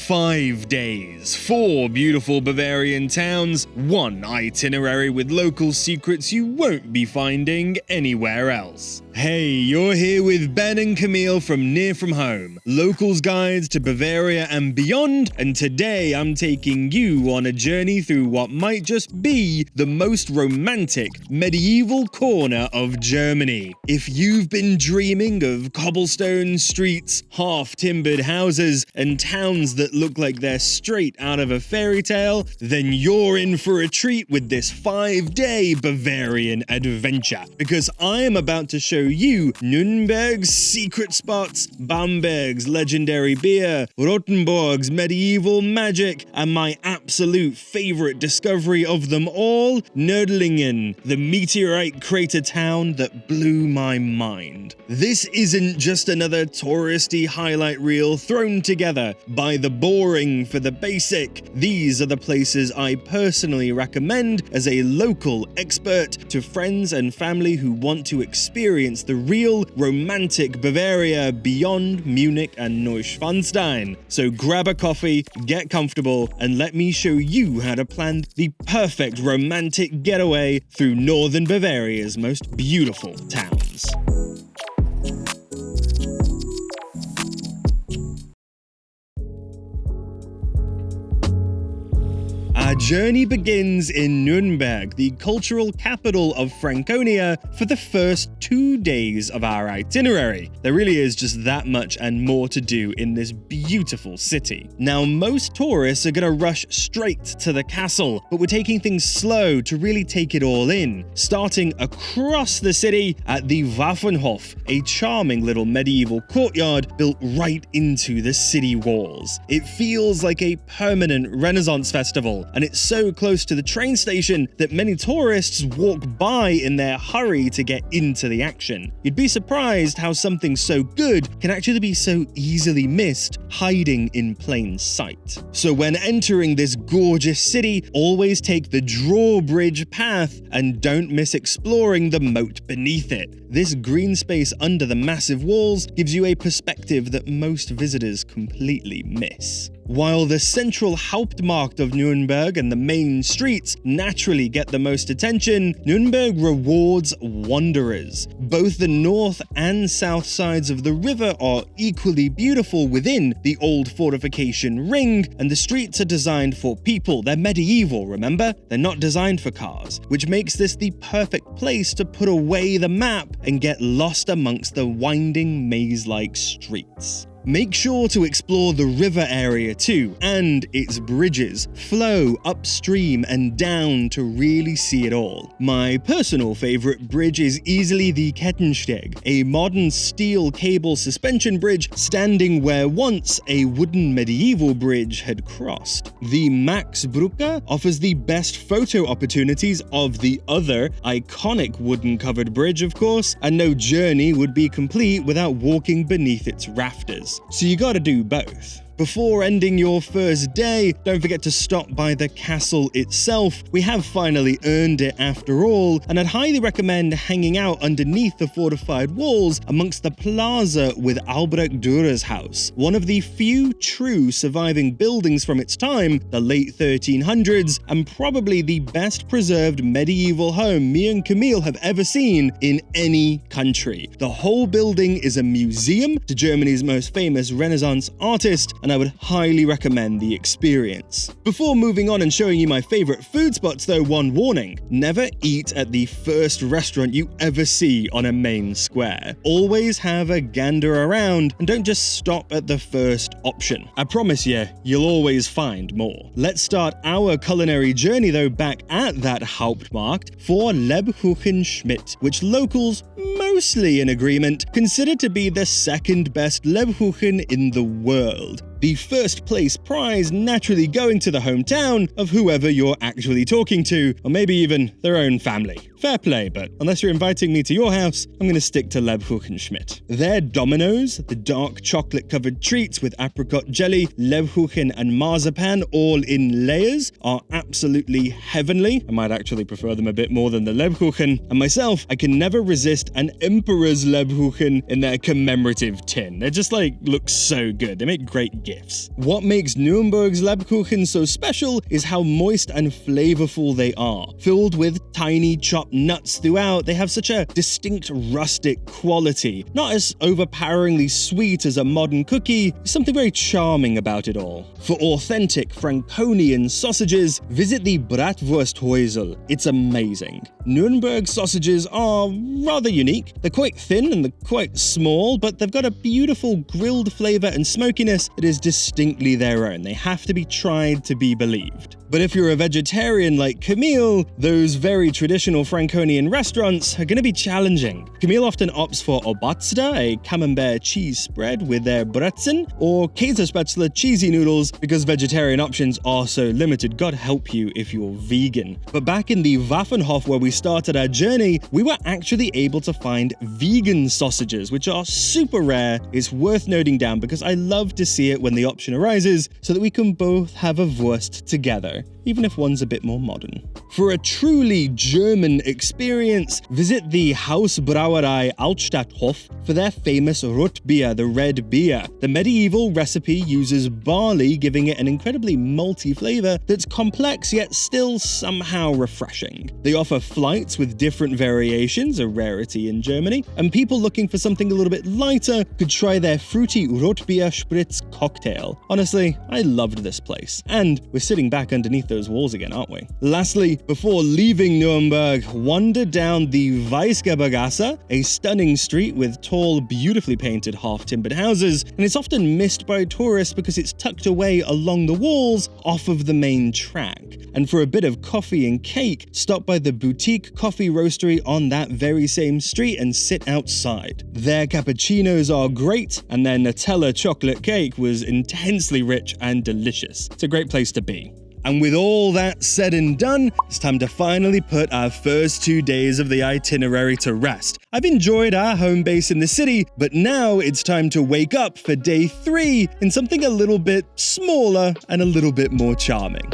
5 days, 4 beautiful Bavarian towns, 1 itinerary with local secrets you won't be finding anywhere else. Hey, you're here with Ben and Camille from Near From Home, locals guides to Bavaria and beyond, and today I'm taking you on a journey through what might just be the most romantic medieval corner of Germany. If you've been dreaming of cobblestone streets, half-timbered houses, and towns that look like they're straight out of a fairy tale, then you're in for a treat with this 5-day Bavarian adventure, because I am about to show you Nürnberg's secret spots, Bamberg's legendary beer, Rothenburg's medieval magic, and my absolute favorite discovery of them all, Nördlingen, the meteorite crater town that blew my mind. This isn't just another touristy highlight reel thrown together by the boring for the basic. These are the places I personally recommend as a local expert to friends and family who want to experience the real romantic Bavaria beyond Munich and Neuschwanstein. So grab a coffee, get comfortable, and let me show you how to plan the perfect romantic getaway through northern Bavaria's most beautiful towns. Our journey begins in Nuremberg, the cultural capital of Franconia, for the first 2 days of our itinerary. There really is just that much and more to do in this beautiful city. Now, most tourists are going to rush straight to the castle, but we're taking things slow to really take it all in, starting across the city at the Waffenhof, a charming little medieval courtyard built right into the city walls. It feels like a permanent Renaissance festival, and it's so close to the train station that many tourists walk by in their hurry to get into the action. You'd be surprised how something so good can actually be so easily missed, hiding in plain sight. So when entering this gorgeous city, always take the drawbridge path and don't miss exploring the moat beneath it. This green space under the massive walls gives you a perspective that most visitors completely miss. While the central Hauptmarkt of Nuremberg and the main streets naturally get the most attention, Nuremberg rewards wanderers. Both the north and south sides of the river are equally beautiful within the old fortification ring, and the streets are designed for people. They're medieval, remember? They're not designed for cars, which makes this the perfect place to put away the map and get lost amongst the winding maze-like streets. Make sure to explore the river area too, and its bridges. Flow upstream and down to really see it all. My personal favorite bridge is easily the Kettensteg, a modern steel cable suspension bridge standing where once a wooden medieval bridge had crossed. The Maxbrücke offers the best photo opportunities of the other iconic wooden covered bridge, of course, and no journey would be complete without walking beneath its rafters. So you gotta do both. Before ending your first day, don't forget to stop by the castle itself. We have finally earned it after all, and I'd highly recommend hanging out underneath the fortified walls amongst the plaza with Albrecht Dürer's house, one of the few true surviving buildings from its time, the late 1300s, and probably the best preserved medieval home me and Camille have ever seen in any country. The whole building is a museum to Germany's most famous Renaissance artist, and I would highly recommend the experience. Before moving on and showing you my favorite food spots though, one warning: never eat at the first restaurant you ever see on a main square. Always have a gander around and don't just stop at the first option. I promise you, you'll always find more. Let's start our culinary journey though back at that Hauptmarkt for Lebkuchen Schmidt, which locals, mostly in agreement, consider to be the second best Lebkuchen in the world. The first place prize naturally going to the hometown of whoever you're actually talking to, or maybe even their own family. Fair play, but unless you're inviting me to your house, I'm going to stick to Lebkuchen Schmidt. Their Dominoes, the dark chocolate-covered treats with apricot jelly, Lebkuchen and marzipan all in layers, are absolutely heavenly. I might actually prefer them a bit more than the Lebkuchen. And myself, I can never resist an Emperor's Lebkuchen in their commemorative tin. They just look so good. They make great gifts. What makes Nuremberg's Lebkuchen so special is how moist and flavorful they are. Filled with tiny chopped nuts throughout, they have such a distinct rustic quality. Not as overpoweringly sweet as a modern cookie, there's something very charming about it all. For authentic Franconian sausages, visit the Bratwursthäusl. It's amazing. Nuremberg sausages are rather unique. They're quite thin and they're quite small, but they've got a beautiful grilled flavor and smokiness that is distinctly their own. They have to be tried to be believed. But if you're a vegetarian like Camille, those very traditional Franconian restaurants are going to be challenging. Camille often opts for Obatzda, a camembert cheese spread with their Brezen, or Käsespätzle cheesy noodles because vegetarian options are so limited. God help you if you're vegan. But back in the Waffenhof where we started our journey, we were actually able to find vegan sausages, which are super rare. It's worth noting down because I love to see it when the option arises so that we can both have a Wurst together, even if one's a bit more modern. For a truly German experience, visit the Hausbrauerei Altstadthof for their famous Rotbier, the red beer. The medieval recipe uses barley, giving it an incredibly malty flavor that's complex yet still somehow refreshing. They offer flights with different variations, a rarity in Germany, and people looking for something a little bit lighter could try their fruity Rotbier Spritz cocktail. Honestly, I loved this place. And we're sitting back underneath those walls again, aren't we? Lastly, before leaving Nuremberg, wander down the Weisgerbergasse, a stunning street with tall, beautifully painted half-timbered houses, and it's often missed by tourists because it's tucked away along the walls off of the main track. And for a bit of coffee and cake, stop by the boutique coffee roastery on that very same street and sit outside. Their cappuccinos are great, and their Nutella chocolate cake was intensely rich and delicious. It's a great place to be. And with all that said and done, it's time to finally put our first 2 days of the itinerary to rest. I've enjoyed our home base in the city, but now it's time to wake up for day 3 in something a little bit smaller and a little bit more charming.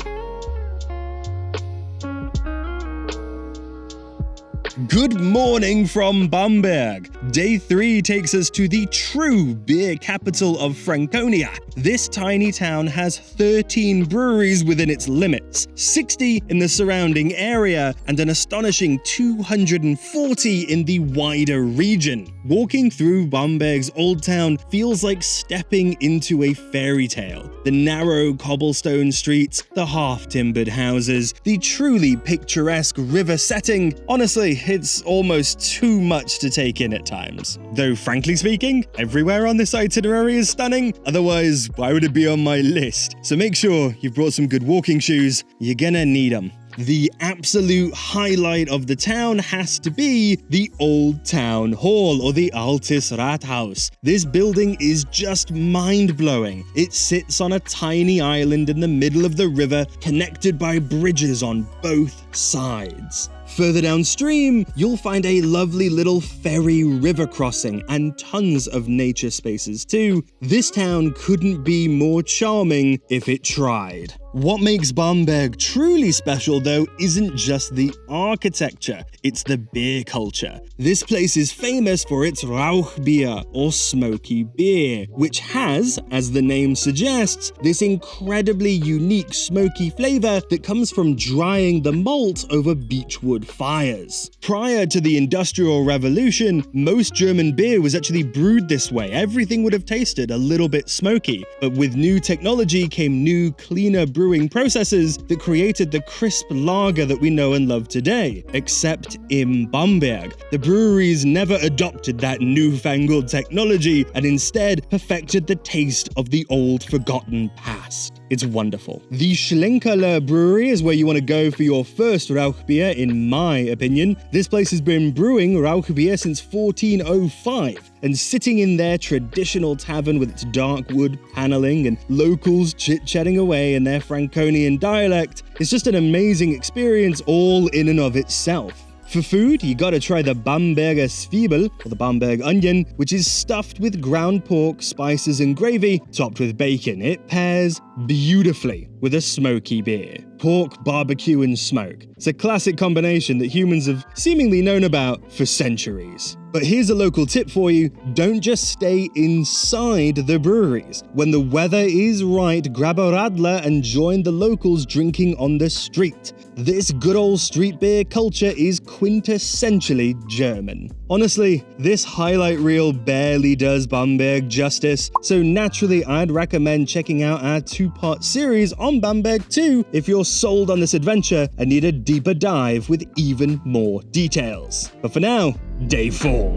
Good morning from Bamberg. Day 3 takes us to the true beer capital of Franconia. This tiny town has 13 breweries within its limits, 60 in the surrounding area, and an astonishing 240 in the wider region. Walking through Bamberg's old town feels like stepping into a fairy tale. The narrow cobblestone streets, the half-timbered houses, the truly picturesque river setting. Honestly, it's almost too much to take in at times. Though frankly speaking, everywhere on this itinerary is stunning, otherwise why would it be on my list? So make sure you've brought some good walking shoes, you're gonna need them. The absolute highlight of the town has to be the Old Town Hall, or the Altes Rathaus. This building is just mind-blowing. It sits on a tiny island in the middle of the river, connected by bridges on both sides. Further downstream, you'll find a lovely little ferry river crossing and tons of nature spaces too. This town couldn't be more charming if it tried. What makes Bamberg truly special, though, isn't just the architecture, it's the beer culture. This place is famous for its Rauchbier, or smoky beer, which has, as the name suggests, this incredibly unique smoky flavor that comes from drying the malt over beechwood fires. Prior to the Industrial Revolution, most German beer was actually brewed this way. Everything would have tasted a little bit smoky, but with new technology came new, cleaner brewing processes that created the crisp lager that we know and love today. Except in Bamberg, the breweries never adopted that newfangled technology and instead perfected the taste of the old forgotten past. It's wonderful. The Schlenkerler Brewery is where you want to go for your first Rauchbier, in my opinion. This place has been brewing Rauchbier since 1405, and sitting in their traditional tavern with its dark wood paneling and locals chit-chatting away in their Franconian dialect is just an amazing experience all in and of itself. For food, you gotta try the Bamberger Zwiebel, or the Bamberg onion, which is stuffed with ground pork, spices and gravy, topped with bacon. It pairs beautifully with a smoky beer. Pork, barbecue, and smoke. It's a classic combination that humans have seemingly known about for centuries. But here's a local tip for you: don't just stay inside the breweries. When the weather is right, grab a radler and join the locals drinking on the street. This good old street beer culture is quintessentially German. Honestly, this highlight reel barely does Bamberg justice, so naturally I'd recommend checking out our two-part series on Bamberg too if you're sold on this adventure and need a deeper dive with even more details. But for now, Day 4.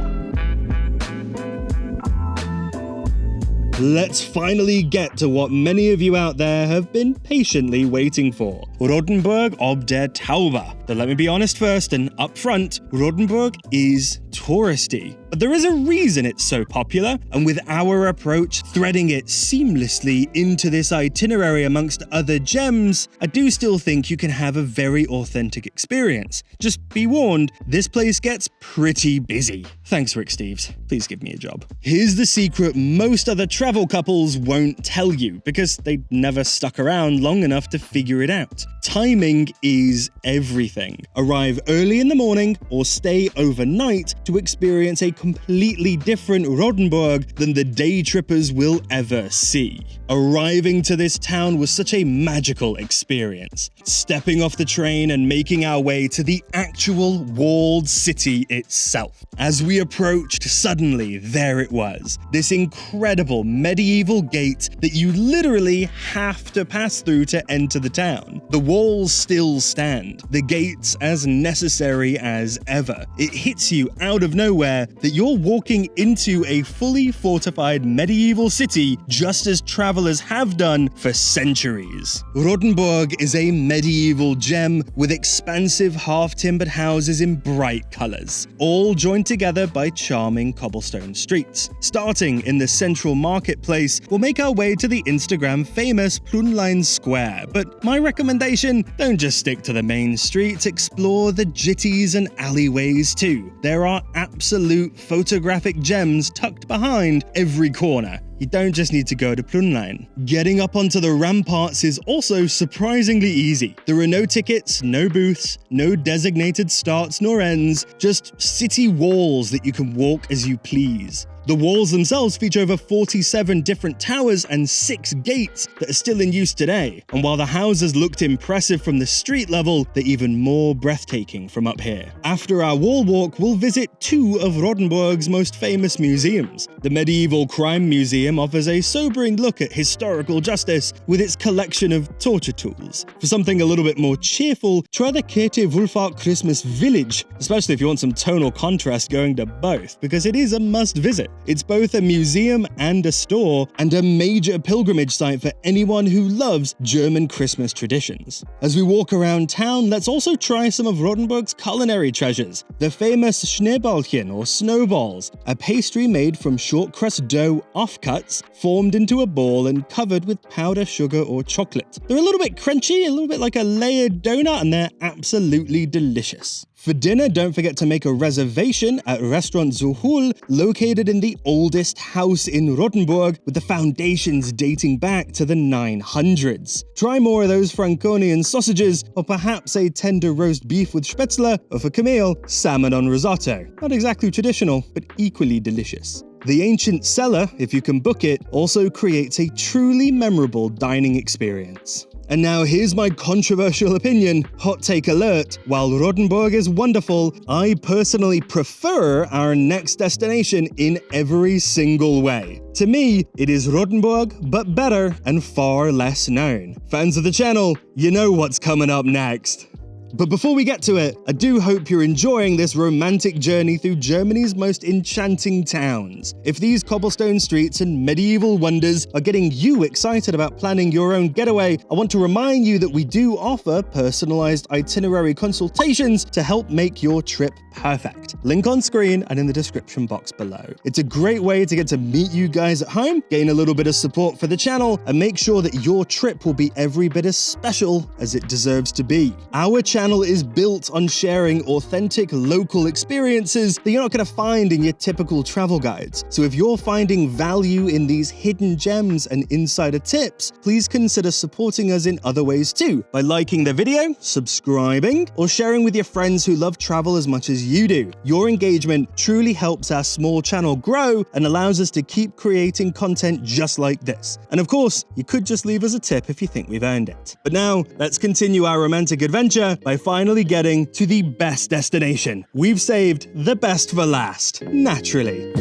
Let's finally get to what many of you out there have been patiently waiting for. Rothenburg ob der Tauber. But let me be honest first and up front, Rothenburg is touristy. But there is a reason it's so popular, and with our approach threading it seamlessly into this itinerary amongst other gems, I do still think you can have a very authentic experience. Just be warned, this place gets pretty busy. Thanks, Rick Steves. Please give me a job. Here's the secret most other travel couples won't tell you, because they never stuck around long enough to figure it out. Timing is everything. Arrive early in the morning or stay overnight to experience a completely different Rothenburg than the day trippers will ever see. Arriving to this town was such a magical experience. Stepping off the train and making our way to the actual walled city itself. As we approached, suddenly there it was. This incredible medieval gate that you literally have to pass through to enter the town. The walls still stand, the gates as necessary as ever. It hits you out of nowhere that you're walking into a fully fortified medieval city just as travelers have done for centuries. Rothenburg is a medieval gem with expansive half-timbered houses in bright colors, all joined together by charming cobblestone streets. Starting in the central marketplace, we'll make our way to the Instagram famous Plunlein Square, but my recommendation, don't just stick to the main streets, explore the jitties and alleyways too. There are absolute photographic gems tucked behind every corner. You don't just need to go to Plunlein. Getting up onto the ramparts is also surprisingly easy. There are no tickets, no booths, no designated starts nor ends, just city walls that you can walk as you please. The walls themselves feature over 47 different towers and 6 gates that are still in use today. And while the houses looked impressive from the street level, they're even more breathtaking from up here. After our wall walk, we'll visit 2 of Rothenburg's most famous museums. The Medieval Crime Museum offers a sobering look at historical justice with its collection of torture tools. For something a little bit more cheerful, try the Käthe Wohlfahrt Christmas Village, especially if you want some tonal contrast going to both, because it is a must visit. It's both a museum and a store, and a major pilgrimage site for anyone who loves German Christmas traditions. As we walk around town, let's also try some of Rothenburg's culinary treasures. The famous Schneeballchen, or snowballs, a pastry made from short crust dough offcuts, formed into a ball and covered with powdered sugar or chocolate. They're a little bit crunchy, a little bit like a layered donut, and they're absolutely delicious. For dinner, don't forget to make a reservation at Restaurant Zuhul, located in the oldest house in Rothenburg, with the foundations dating back to the 900s. Try more of those Franconian sausages, or perhaps a tender roast beef with spätzle, or for Camille, salmon on risotto. Not exactly traditional, but equally delicious. The ancient cellar, if you can book it, also creates a truly memorable dining experience. And now here's my controversial opinion, hot take alert. While Rothenburg is wonderful, I personally prefer our next destination in every single way. To me, it is Rothenburg, but better and far less known. Fans of the channel, you know what's coming up next. But before we get to it, I do hope you're enjoying this romantic journey through Germany's most enchanting towns. If these cobblestone streets and medieval wonders are getting you excited about planning your own getaway, I want to remind you that we do offer personalized itinerary consultations to help make your trip perfect. Link on screen and in the description box below. It's a great way to get to meet you guys at home, gain a little bit of support for the channel, and make sure that your trip will be every bit as special as it deserves to be. Our channel channel is built on sharing authentic local experiences that you're not going to find in your typical travel guides. So if you're finding value in these hidden gems and insider tips, please consider supporting us in other ways too, by liking the video, subscribing, or sharing with your friends who love travel as much as you do. Your engagement truly helps our small channel grow and allows us to keep creating content just like this. And of course, you could just leave us a tip if you think we've earned it. But now, let's continue our romantic adventure by finally getting to the best destination. We've saved the best for last, naturally.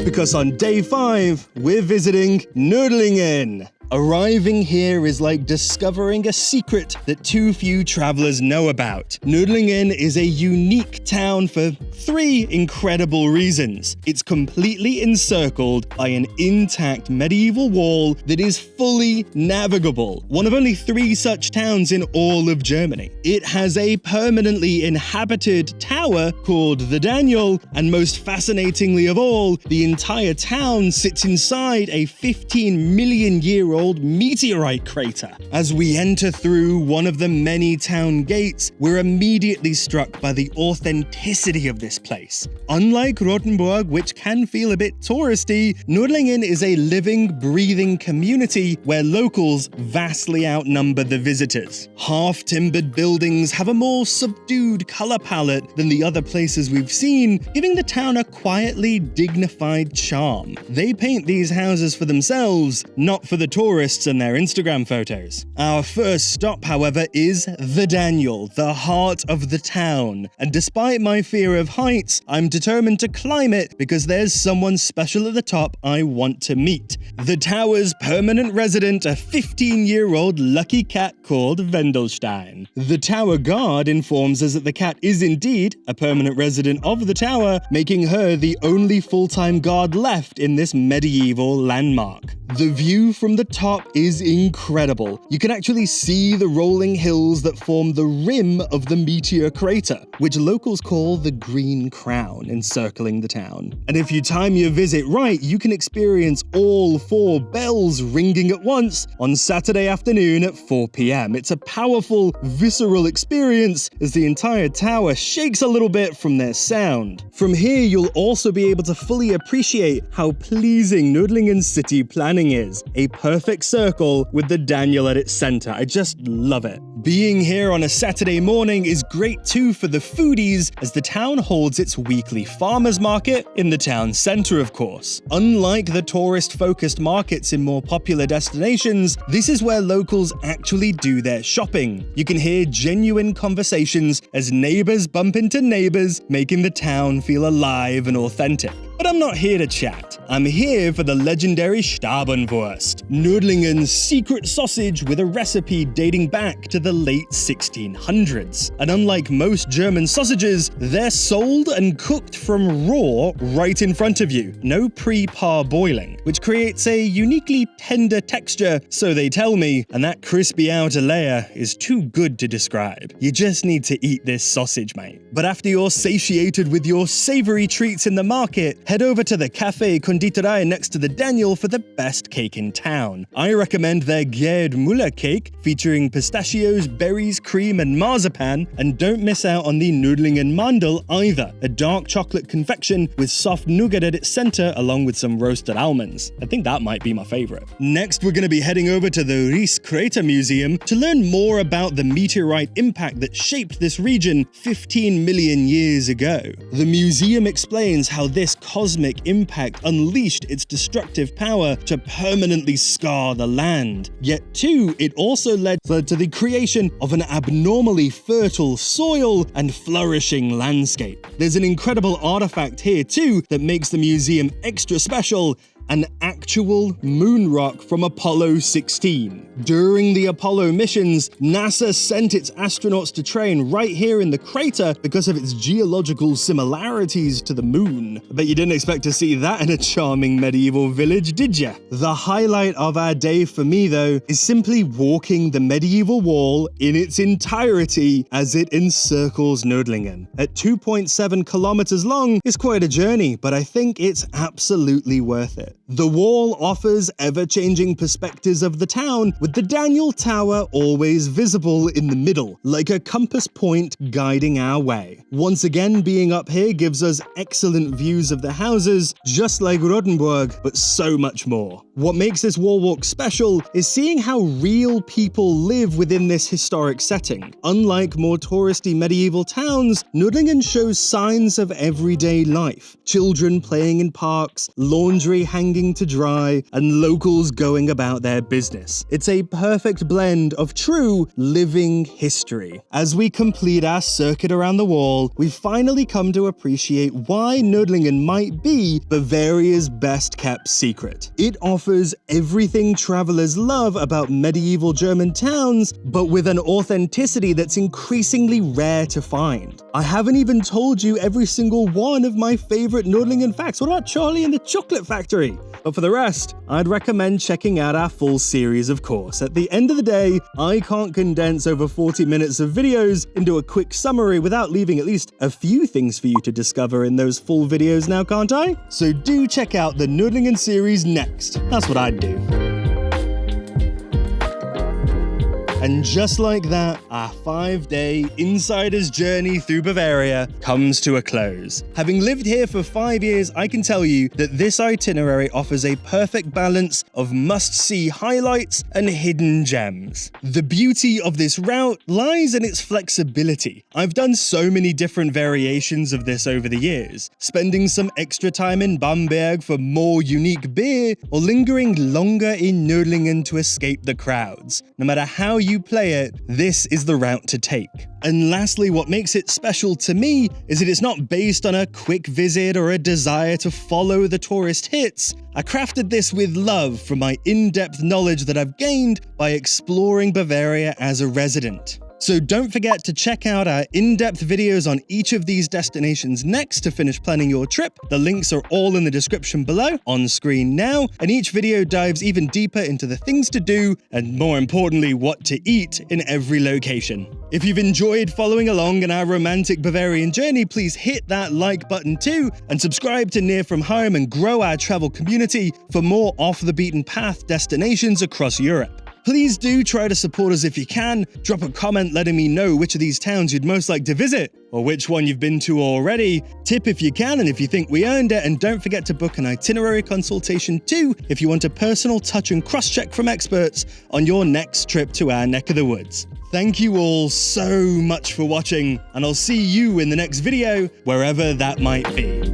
Because on day 5, we're visiting Nördlingen. Arriving here is like discovering a secret that too few travelers know about. Nördlingen is a unique town for 3 incredible reasons. It's completely encircled by an intact medieval wall that is fully navigable, one of only 3 such towns in all of Germany. It has a permanently inhabited tower called the Daniel, and most fascinatingly of all, the entire town sits inside a 15-million-year-old meteorite crater. As we enter through one of the many town gates, we're immediately struck by the authenticity of this place. Unlike Rothenburg, which can feel a bit touristy, Nördlingen is a living, breathing community where locals vastly outnumber the visitors. Half-timbered buildings have a more subdued color palette than the other places we've seen, giving the town a quietly dignified charm. They paint these houses for themselves, not for the tourists and their Instagram photos. Our first stop, however, is the Daniel, the heart of the town. And despite my fear of heights, I'm determined to climb it because there's someone special at the top I want to meet. The tower's permanent resident, a 15-year-old lucky cat called Wendelstein. The tower guard informs us that the cat is indeed a permanent resident of the tower, making her the only full-time guard left in this medieval landmark. The view from the top is incredible. You can actually see the rolling hills that form the rim of the meteor crater, which locals call the Green Crown, encircling the town. And if you time your visit right, you can experience all 4 bells ringing at once on Saturday afternoon at 4 p.m. It's a powerful, visceral experience as the entire tower shakes a little bit from their sound. From here, you'll also be able to fully appreciate how pleasing Nördlingen's city planning is. A perfect circle with the Daniel at its center. I just love it. Being here on a Saturday morning is great too for the foodies, as the town holds its weekly farmers market in the town center, of course. Unlike the tourist-focused markets in more popular destinations, this is where locals actually do their shopping. You can hear genuine conversations as neighbors bump into neighbors, making the town feel alive and authentic. But I'm not here to chat. I'm here for the legendary Strawbenwurst, Nördlingen's secret sausage with a recipe dating back to the late 1600s. And unlike most German sausages, they're sold and cooked from raw right in front of you. No pre-parboiling, which creates a uniquely tender texture, so they tell me, and that crispy outer layer is too good to describe. You just need to eat this sausage, mate. But after you're satiated with your savory treats in the market, head over to the Café Konditorei next to the Daniel for the best cake in town. I recommend their Gerd Müller cake, featuring pistachios, berries, cream, and marzipan, and don't miss out on the Nördlingen Mandel either, a dark chocolate confection with soft nougat at its center along with some roasted almonds. I think that might be my favorite. Next, we're going to be heading over to the Ries Crater Museum to learn more about the meteorite impact that shaped this region 15 million years ago. The museum explains how this cosmic impact unleashed its destructive power to permanently scar the land. Yet too, it also led to the creation of an abnormally fertile soil and flourishing landscape. There's an incredible artifact here too that makes the museum extra special: an actual moon rock from Apollo 16. During the Apollo missions, NASA sent its astronauts to train right here in the crater because of its geological similarities to the moon. I bet you didn't expect to see that in a charming medieval village, did ya? The highlight of our day for me, though, is simply walking the medieval wall in its entirety as it encircles Nördlingen. At 2.7 kilometers long, it's quite a journey, but I think it's absolutely worth it. The wall offers ever-changing perspectives of the town, with the Daniel Tower always visible in the middle, like a compass point guiding our way. Once again, being up here gives us excellent views of the houses, just like Rothenburg, but so much more. What makes this wall walk special is seeing how real people live within this historic setting. Unlike more touristy medieval towns, Nördlingen shows signs of everyday life. Children playing in parks, laundry hanging to dry, and locals going about their business. It's a perfect blend of true living history. As we complete our circuit around the wall, we finally come to appreciate why Nördlingen might be Bavaria's best kept secret. It offers everything travelers love about medieval German towns, but with an authenticity that's increasingly rare to find. I haven't even told you every single one of my favorite Nördlingen facts. What about Charlie and the Chocolate Factory? But for the rest, I'd recommend checking out our full series, of course. At the end of the day, I can't condense over 40 minutes of videos into a quick summary without leaving at least a few things for you to discover in those full videos now, can't I? So do check out the Nördlingen series next. That's what I'd do. And just like that, our 5-day insider's journey through Bavaria comes to a close. Having lived here for 5 years, I can tell you that this itinerary offers a perfect balance of must-see highlights and hidden gems. The beauty of this route lies in its flexibility. I've done so many different variations of this over the years, spending some extra time in Bamberg for more unique beer, or lingering longer in Nördlingen to escape the crowds. No matter how you play it, this is the route to take. And lastly, what makes it special to me is that it's not based on a quick visit or a desire to follow the tourist hits. I crafted this with love from my in-depth knowledge that I've gained by exploring Bavaria as a resident. So don't forget to check out our in-depth videos on each of these destinations next to finish planning your trip. The links are all in the description below, on screen now, and each video dives even deeper into the things to do and, more importantly, what to eat in every location. If you've enjoyed following along in our romantic Bavarian journey, please hit that like button too, and subscribe to Near From Home and grow our travel community for more off-the-beaten-path destinations across Europe. Please do try to support us if you can. Drop a comment letting me know which of these towns you'd most like to visit, or which one you've been to already. Tip if you can and if you think we earned it, and don't forget to book an itinerary consultation too if you want a personal touch and cross-check from experts on your next trip to our neck of the woods. Thank you all so much for watching, and I'll see you in the next video, wherever that might be.